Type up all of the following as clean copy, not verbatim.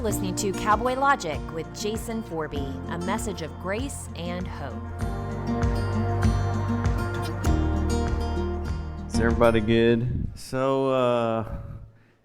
listening to Cowboy Logic with Jason Forby, a message of grace and hope. Is everybody good? So,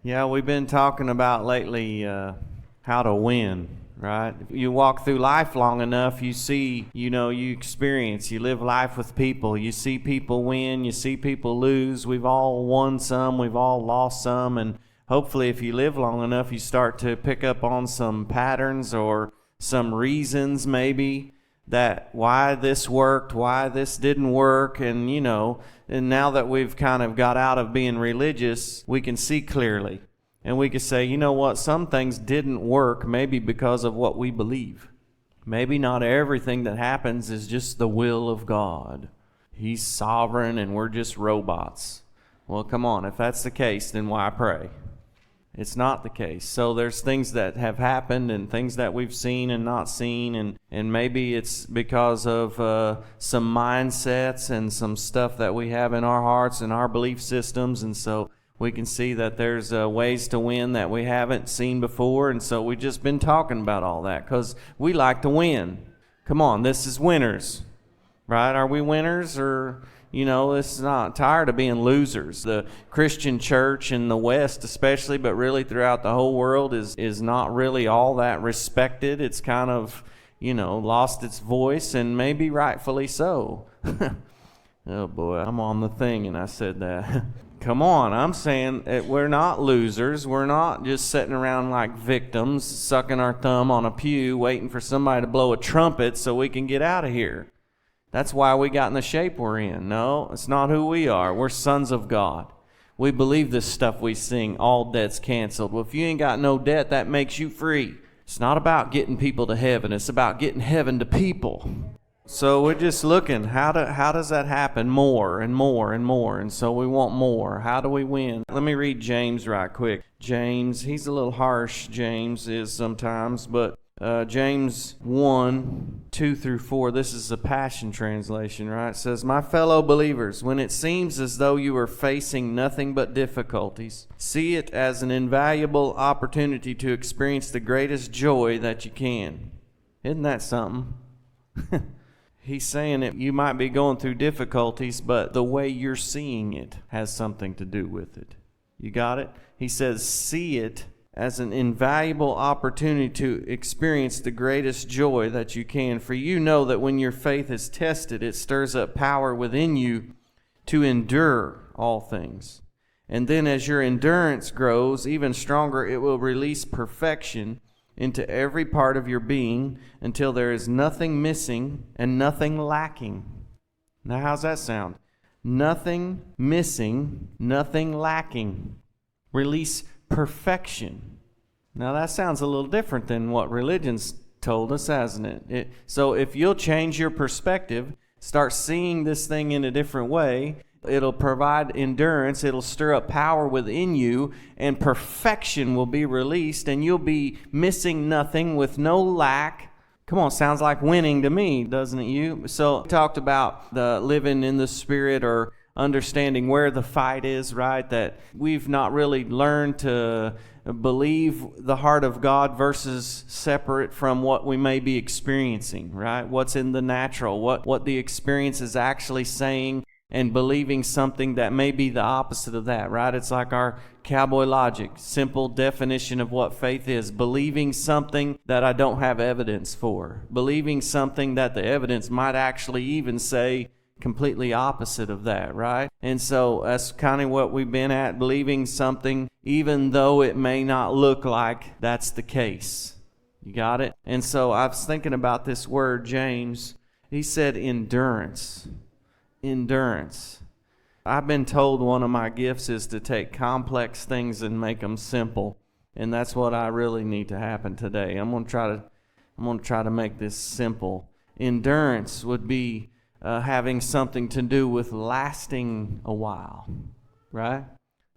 we've been talking about lately how to win, right? If you walk through life long enough, you see, you experience, you live life with people. You see people win, you see people lose. We've all won some, we've all lost some, and hopefully if you live long enough, you start to pick up on some patterns or some reasons maybe that why this worked, why this didn't work, and and now that we've kind of got out of being religious, we can see clearly. And we can say, you know what, some things didn't work maybe because of what we believe. Maybe not everything that happens is just the will of God. He's sovereign and we're just robots. Well, come on, if that's the case, then why pray? It's not the case. So there's things that have happened and things that we've seen and not seen, and maybe it's because of some mindsets and some stuff that we have in our hearts and our belief systems, and so we can see that there's ways to win that we haven't seen before, and so we've just been talking about all that because we like to win. Come on, this is winners, right? Are we winners or... it's not tired of being losers. The Christian church in the West especially, but really throughout the whole world is not really all that respected. It's kind of, lost its voice, and maybe rightfully so. Oh boy, I'm on the thing and I said that. Come on, I'm saying that we're not losers. We're not just sitting around like victims, sucking our thumb on a pew, waiting for somebody to blow a trumpet so we can get out of here. That's why we got in the shape we're in. No, it's not who we are. We're sons of God. We believe this stuff we sing, all debts canceled. Well, if you ain't got no debt, that makes you free. It's not about getting people to heaven. It's about getting heaven to people. So we're just looking, how does that happen more and more and more? And so we want more. How do we win? Let me read James right quick. James, he's a little harsh, James is sometimes, but James 1:2-4, this is a Passion Translation, right? It says, "My fellow believers, when it seems as though you are facing nothing but difficulties, see it as an invaluable opportunity to experience the greatest joy that you can." Isn't that something? He's saying that you might be going through difficulties, but the way you're seeing it has something to do with it. You got it? He says, see it as an invaluable opportunity to experience the greatest joy that you can. For you know that when your faith is tested, it stirs up power within you to endure all things. And then as your endurance grows even stronger, it will release perfection into every part of your being until there is nothing missing and nothing lacking. Now, how's that sound? Nothing missing, nothing lacking. Release perfection. Now that sounds a little different than what religion's told us, hasn't it? So if you'll change your perspective, start seeing this thing in a different way, it'll provide endurance, it'll stir up power within you, and perfection will be released, and you'll be missing nothing with no lack. Come on, sounds like winning to me, doesn't it you? So we talked about the living in the Spirit, or understanding where the fight is, right? That we've not really learned to believe the heart of God versus separate from what we may be experiencing, right? What's in the natural, what the experience is actually saying, and believing something that may be the opposite of that, right? It's like our cowboy logic, simple definition of what faith is. Believing something that I don't have evidence for. Believing something that the evidence might actually even say completely opposite of that, right? And so that's kind of what we've been at, believing something even though it may not look like that's the case. You got it? And so I was thinking about this word, James. He said endurance. Endurance. I've been told one of my gifts is to take complex things and make them simple, and that's what I really need to happen today. I'm going to try to make this simple. Endurance would be having something to do with lasting a while, right?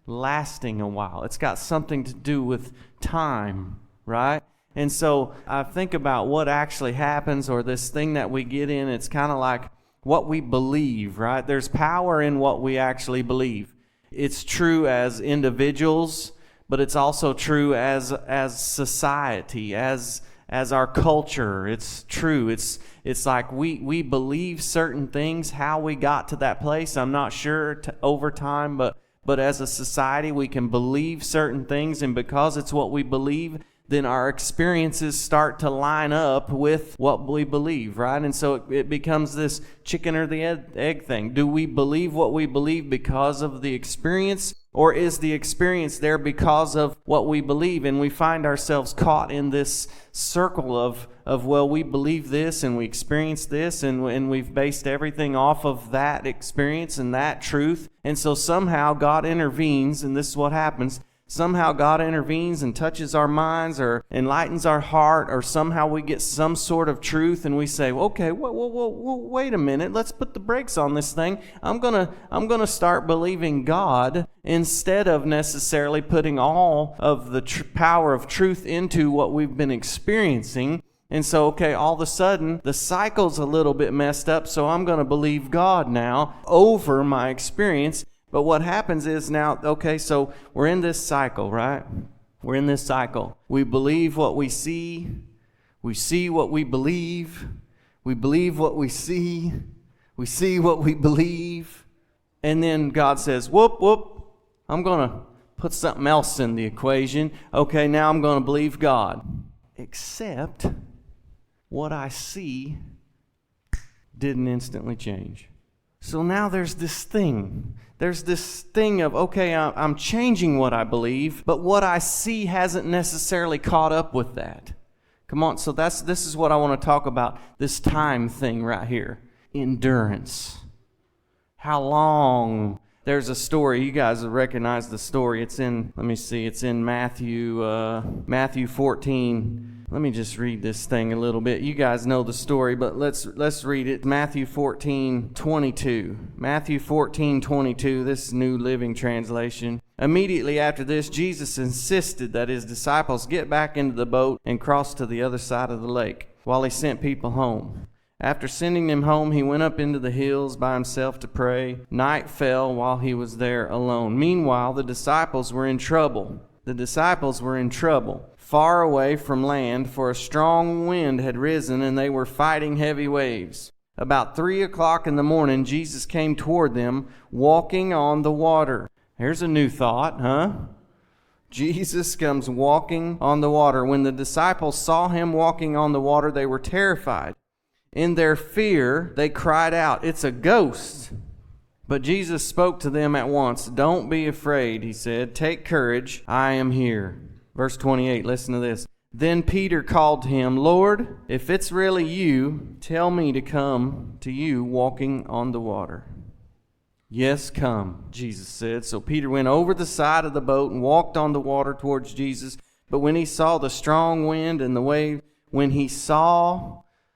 Lasting a while. It's got something to do with time, right? And so I think about what actually happens, or this thing that we get in. It's kind of like what we believe, right? There's power in what we actually believe. It's true as individuals, but it's also true as society, as our culture. It's true. It's like we believe certain things. How we got to that place, I'm not sure over time, but as a society, we can believe certain things, and because it's what we believe, then our experiences start to line up with what we believe, right? And so it becomes this chicken or the egg thing. Do we believe what we believe because of the experience, or is the experience there because of what we believe? And we find ourselves caught in this circle of well, we believe this and we experience this, and we've based everything off of that experience and that truth. And so somehow God intervenes, and this is what happens. Somehow God intervenes and touches our minds or enlightens our heart, or somehow we get some sort of truth and we say, okay, wait a minute, let's put the brakes on this thing. I'm gonna start believing God instead of necessarily putting all of the power of truth into what we've been experiencing. And so, okay, all of a sudden, the cycle's a little bit messed up, so I'm going to believe God now over my experience. But what happens is now, okay, so we're in this cycle, right? We're in this cycle. We believe what we see what we believe what we see what we believe, and then God says, whoop, I'm going to put something else in the equation. Okay, now I'm going to believe God. Except what I see didn't instantly change. So now there's this thing. There's this thing of, okay, I'm changing what I believe, but what I see hasn't necessarily caught up with that. Come on, so this is what I want to talk about, this time thing right here. Endurance. How long? There's a story. You guys recognize the story. It's in Matthew 14. Let me just read this thing a little bit. You guys know the story, but let's read it. Matthew 14:22. Matthew 14:22. This is New Living Translation. Immediately after this, Jesus insisted that his disciples get back into the boat and cross to the other side of the lake while he sent people home. After sending them home, he went up into the hills by himself to pray. Night fell while he was there alone. Meanwhile, the disciples were in trouble. Far away from land, for a strong wind had risen and they were fighting heavy waves. About 3 o'clock in the morning, Jesus came toward them, walking on the water. Here's a new thought, huh? Jesus comes walking on the water. When the disciples saw him walking on the water, they were terrified. In their fear, they cried out, "It's a ghost!" But Jesus spoke to them at once. "Don't be afraid," he said. "Take courage, I am here." Verse 28, listen to this. Then Peter called to him, "Lord, if it's really you, tell me to come to you walking on the water." "Yes, come," Jesus said. So Peter went over the side of the boat and walked on the water towards Jesus. But when he saw the strong wind and the wave,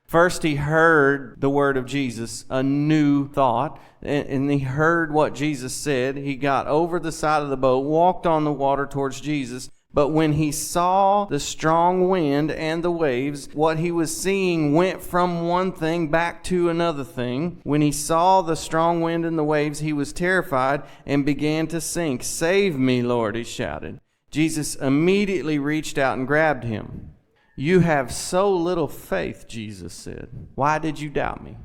first he heard the word of Jesus, a new thought, and he heard what Jesus said. He got over the side of the boat, walked on the water towards Jesus. But when he saw the strong wind and the waves, what he was seeing went from one thing back to another thing. When he saw the strong wind and the waves, he was terrified and began to sink. "Save me, Lord," he shouted. Jesus immediately reached out and grabbed him. "You have so little faith," Jesus said. "Why did you doubt me?"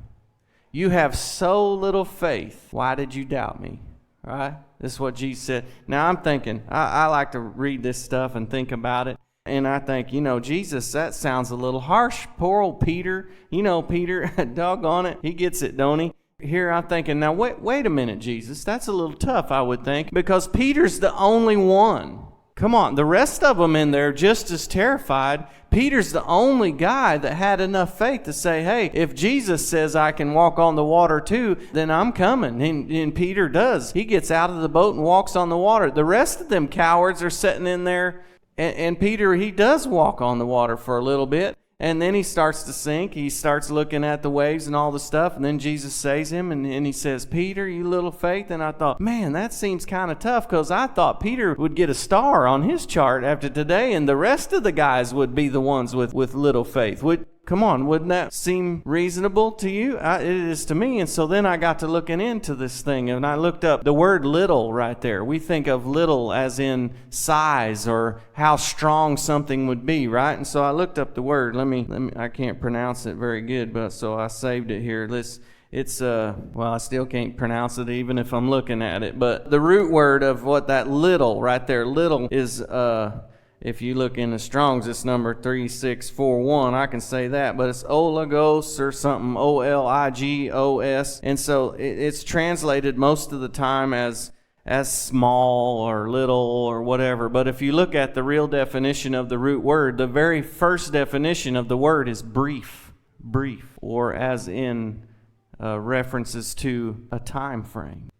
You have so little faith. Why did you doubt me? All right? This is what Jesus said. Now I'm thinking, I like to read this stuff and think about it. And I think, Jesus, that sounds a little harsh. Poor old Peter. Peter, doggone it. He gets it, don't he? Here I'm thinking, now wait a minute, Jesus. That's a little tough, I would think. Because Peter's the only one. Come on, the rest of them in there just as terrified. Peter's the only guy that had enough faith to say, hey, if Jesus says I can walk on the water too, then I'm coming. And Peter does. He gets out of the boat and walks on the water. The rest of them cowards are sitting in there, and Peter, he does walk on the water for a little bit. And then he starts to sink. He starts looking at the waves and all the stuff. And then Jesus saves him and he says, "Peter, you little faith." And I thought, man, that seems kind of tough, because I thought Peter would get a star on his chart after today and the rest of the guys would be the ones with little faith. Come on, wouldn't that seem reasonable to you? It is to me. And so then I got to looking into this thing, and I looked up the word little right there. We think of little as in size or how strong something would be, right? And so I looked up the word. Let me. I can't pronounce it very good, but so I saved it here. It's I still can't pronounce it even if I'm looking at it. But the root word of what that little right there, little is if you look in the Strong's, it's number 3641. I can say that, but it's oligos or something, O-L-I-G-O-S. And so it's translated most of the time as small or little or whatever. But if you look at the real definition of the root word, the very first definition of the word is brief, or as in references to a time frame.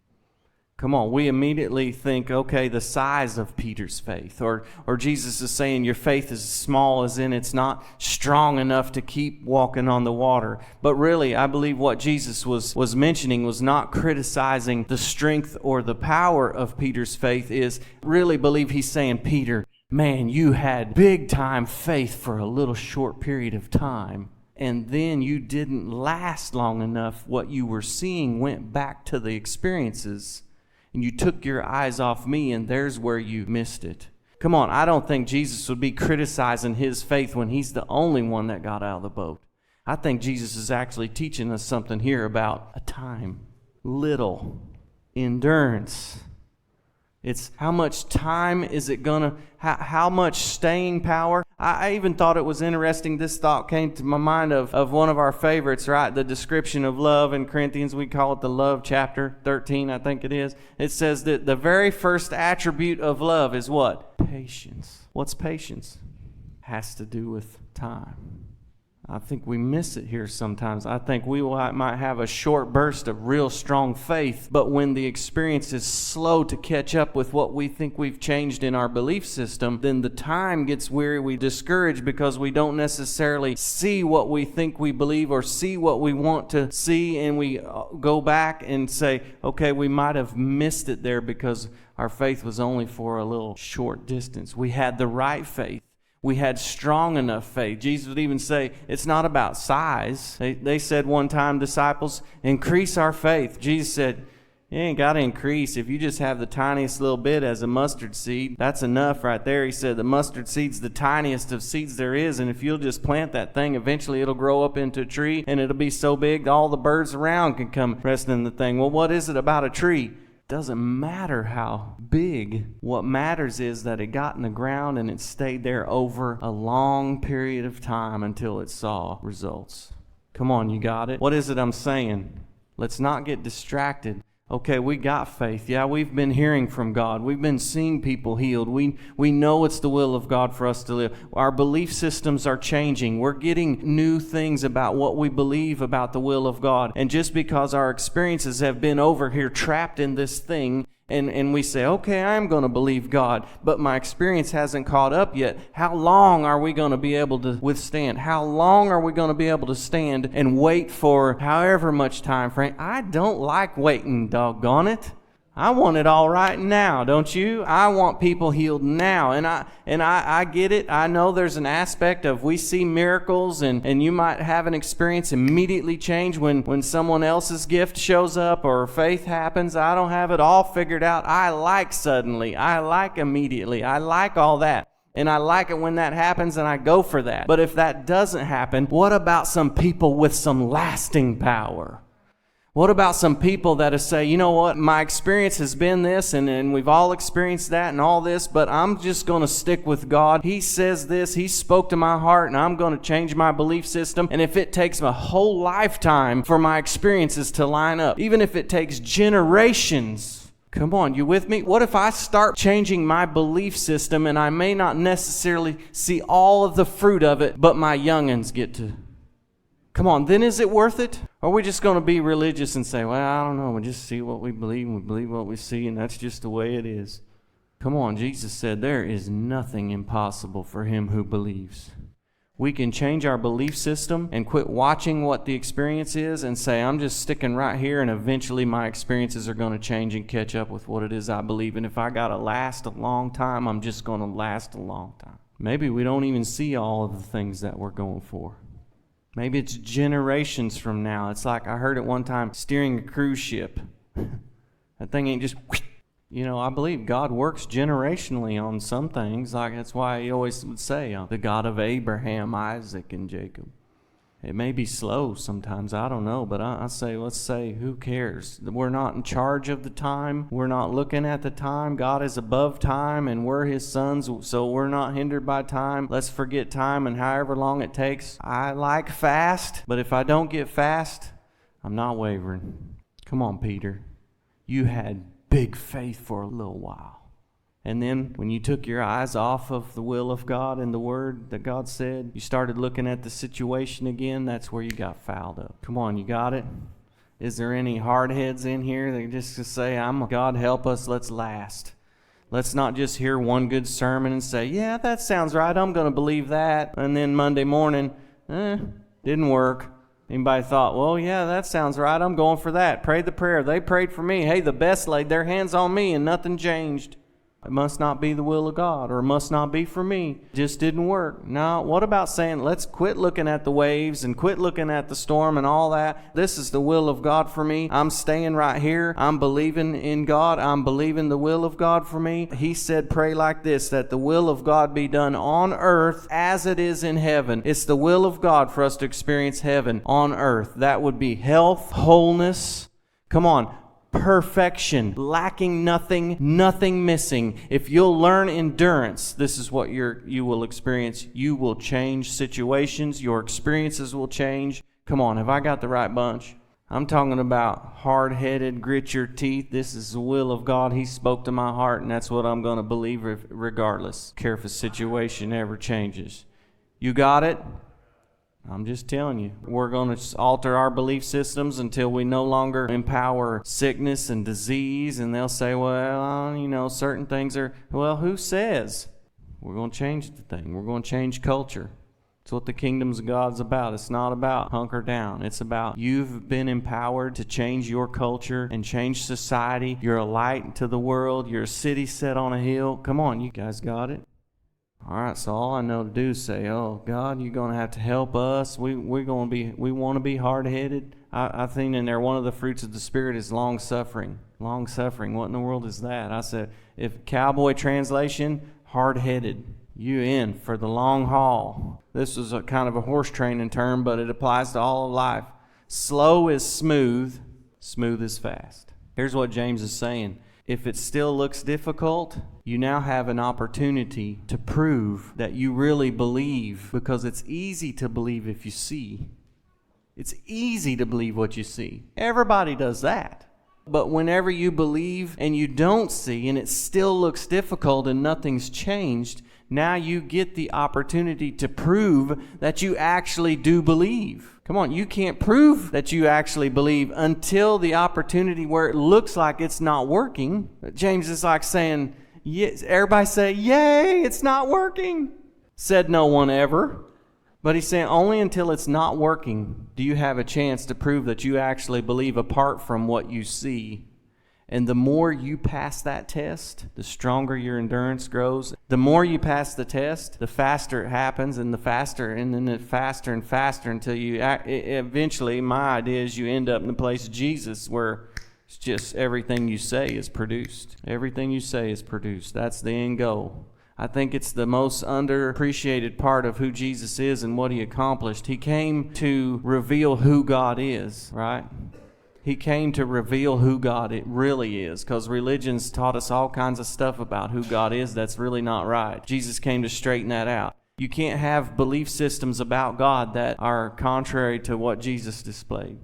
Come on, we immediately think, okay, the size of Peter's faith. Or Jesus is saying your faith is small as in it's not strong enough to keep walking on the water. But really, I believe what Jesus was mentioning was not criticizing the strength or the power of Peter's faith. Is really believe he's saying, Peter, man, you had big time faith for a little short period of time. And then you didn't last long enough. What you were seeing went back to the experiences. And you took your eyes off me, and there's where you missed it. Come on, I don't think Jesus would be criticizing his faith when he's the only one that got out of the boat. I think Jesus is actually teaching us something here about a time, little, endurance. It's how much time is it gonna, how much staying power. I even thought it was interesting, this thought came to my mind of one of our favorites, right? The description of love in Corinthians, we call it the love chapter 13, I think it is. It says that the very first attribute of love is what? Patience. What's patience? Has to do with time. I think we miss it here sometimes. I think we might have a short burst of real strong faith, but when the experience is slow to catch up with what we think we've changed in our belief system, then the time gets weary. We discourage because we don't necessarily see what we think we believe or see what we want to see, and we go back and say, okay, we might have missed it there because our faith was only for a little short distance. We had the right faith. We had strong enough faith. Jesus would even say, it's not about size. They said one time, disciples, increase our faith. Jesus said, you ain't got to increase. If you just have the tiniest little bit as a mustard seed, that's enough right there. He said the mustard seed's the tiniest of seeds there is, and if you'll just plant that thing, eventually it'll grow up into a tree, and it'll be so big that all the birds around can come resting in the thing. Well, what is it about a tree? Doesn't matter how big. What matters is that it got in the ground and it stayed there over a long period of time until it saw results. Come on, you got it? What is it I'm saying? Let's not get distracted. Okay, we got faith. Yeah, we've been hearing from God. We've been seeing people healed. We know it's the will of God for us to live. Our belief systems are changing. We're getting new things about what we believe about the will of God. And just because our experiences have been over here trapped in this thing, and we say, okay, I'm going to believe God, but my experience hasn't caught up yet. How long are we going to be able to withstand? How long are we going to be able to stand and wait for however much time frame? I don't like waiting, doggone it. I want it all right now, don't you? I want people healed now. And I get it. I know there's an aspect of we see miracles and you might have an experience immediately change when someone else's gift shows up or faith happens. I don't have it all figured out. I like suddenly. I like immediately. I like all that. And I like it when that happens and I go for that. But if that doesn't happen, what about some people with some lasting power? What about some people that say, you know what, my experience has been this, and we've all experienced that and all this, but I'm just going to stick with God. He says this, He spoke to my heart, and I'm going to change my belief system. And if it takes a whole lifetime for my experiences to line up, even if it takes generations, come on, you with me? What if I start changing my belief system, and I may not necessarily see all of the fruit of it, but my youngins get to? Come on, then is it worth it? Or are we just going to be religious and say, well, I don't know, we just see what we believe, and we believe what we see, and that's just the way it is? Come on, Jesus said there is nothing impossible for him who believes. We can change our belief system and quit watching what the experience is and say, I'm just sticking right here, and eventually my experiences are going to change and catch up with what it is I believe. And if I got to last a long time, I'm just going to last a long time. Maybe we don't even see all of the things that we're going for. Maybe it's generations from now. It's like I heard it one time, steering a cruise ship. That thing ain't just, I believe God works generationally on some things. Like that's why he always would say, the God of Abraham, Isaac, and Jacob. It may be slow sometimes, I don't know, but I say, let's say, who cares? We're not in charge of the time. We're not looking at the time. God is above time, and we're his sons, so we're not hindered by time. Let's forget time and however long it takes. I like fast, but if I don't get fast, I'm not wavering. Come on, Peter. You had big faith for a little while. And then when you took your eyes off of the will of God and the word that God said, you started looking at the situation again, that's where you got fouled up. Come on, you got it? Is there any hard heads in here that just to say, God help us, let's last. Let's not just hear one good sermon and say, yeah, that sounds right, I'm going to believe that. And then Monday morning, didn't work. Anybody thought, well, yeah, that sounds right, I'm going for that. Prayed the prayer. They prayed for me. Hey, the best laid their hands on me and nothing changed. It must not be the will of God, or it must not be for me. It just didn't work. Now, what about saying, let's quit looking at the waves and quit looking at the storm and all that. This is the will of God for me. I'm staying right here. I'm believing in God. I'm believing the will of God for me. He said, pray like this, that the will of God be done on earth as it is in heaven. It's the will of God for us to experience heaven on earth. That would be health, wholeness. Come on. Perfection, lacking nothing, nothing missing. If you'll learn endurance, this is what you will experience. You will change situations. Your experiences will change. Come on, have I got the right bunch? I'm talking about hard-headed, grit your teeth. This is the will of God. He spoke to my heart, and that's what I'm going to believe regardless. Care if the situation ever changes. You got it? I'm just telling you, we're going to alter our belief systems until we no longer empower sickness and disease. And they'll say, well, certain things are, well, who says? We're going to change the thing. We're going to change culture. It's what the kingdoms of God's about. It's not about hunker down. It's about you've been empowered to change your culture and change society. You're a light to the world. You're a city set on a hill. Come on, you guys got it? All right, so all I know to do is say, oh, God, you're going to have to help us. We want to be hard-headed. I think in there one of the fruits of the Spirit is long-suffering. Long-suffering, what in the world is that? I said, if cowboy translation, hard-headed. You in for the long haul. This is a kind of a horse training term, but it applies to all of life. Slow is smooth, smooth is fast. Here's what James is saying. If it still looks difficult, you now have an opportunity to prove that you really believe, because it's easy to believe if you see. It's easy to believe what you see. Everybody does that. But whenever you believe and you don't see and it still looks difficult and nothing's changed, now you get the opportunity to prove that you actually do believe. Come on, you can't prove that you actually believe until the opportunity where it looks like it's not working. James is like saying, yes, everybody say, yay, it's not working. Said no one ever. But he's saying only until it's not working do you have a chance to prove that you actually believe apart from what you see. And the more you pass that test, the stronger your endurance grows. The more you pass the test, the faster it happens, and faster and faster until you eventually, my idea is you end up in the place of Jesus where it's just everything you say is produced. Everything you say is produced. That's the end goal. I think it's the most underappreciated part of who Jesus is and what he accomplished. He came to reveal who God is, right? He came to reveal who God it really is, because religion's taught us all kinds of stuff about who God is that's really not right. Jesus came to straighten that out. You can't have belief systems about God that are contrary to what Jesus displayed.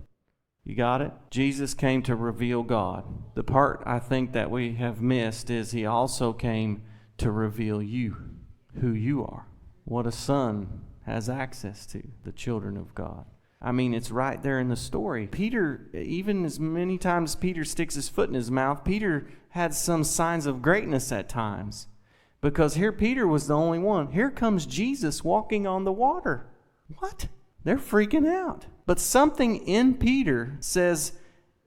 You got it? Jesus came to reveal God. The part I think that we have missed is he also came to reveal you, who you are, what a son has access to, the children of God. I mean, it's right there in the story. Peter, even as many times Peter sticks his foot in his mouth, Peter had some signs of greatness at times. Because here Peter was the only one. Here comes Jesus walking on the water. What? They're freaking out. But something in Peter says,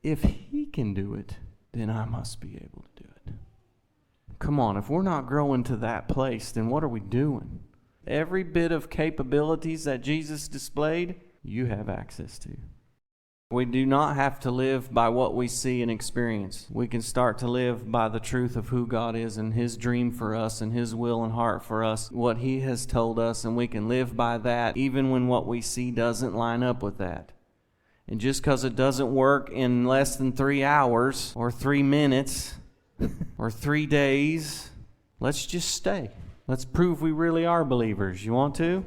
if he can do it, then I must be able to do it. Come on, if we're not growing to that place, then what are we doing? Every bit of capabilities that Jesus displayed, you have access to. We do not have to live by what we see and experience. We can start to live by the truth of who God is and His dream for us and His will and heart for us, what He has told us, and we can live by that even when what we see doesn't line up with that. And just because it doesn't work in less than 3 hours or 3 minutes or 3 days, let's just stay. Let's prove we really are believers. You want to?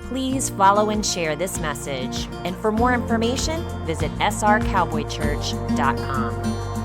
Please follow and share this message. And for more information, visit srcowboychurch.com.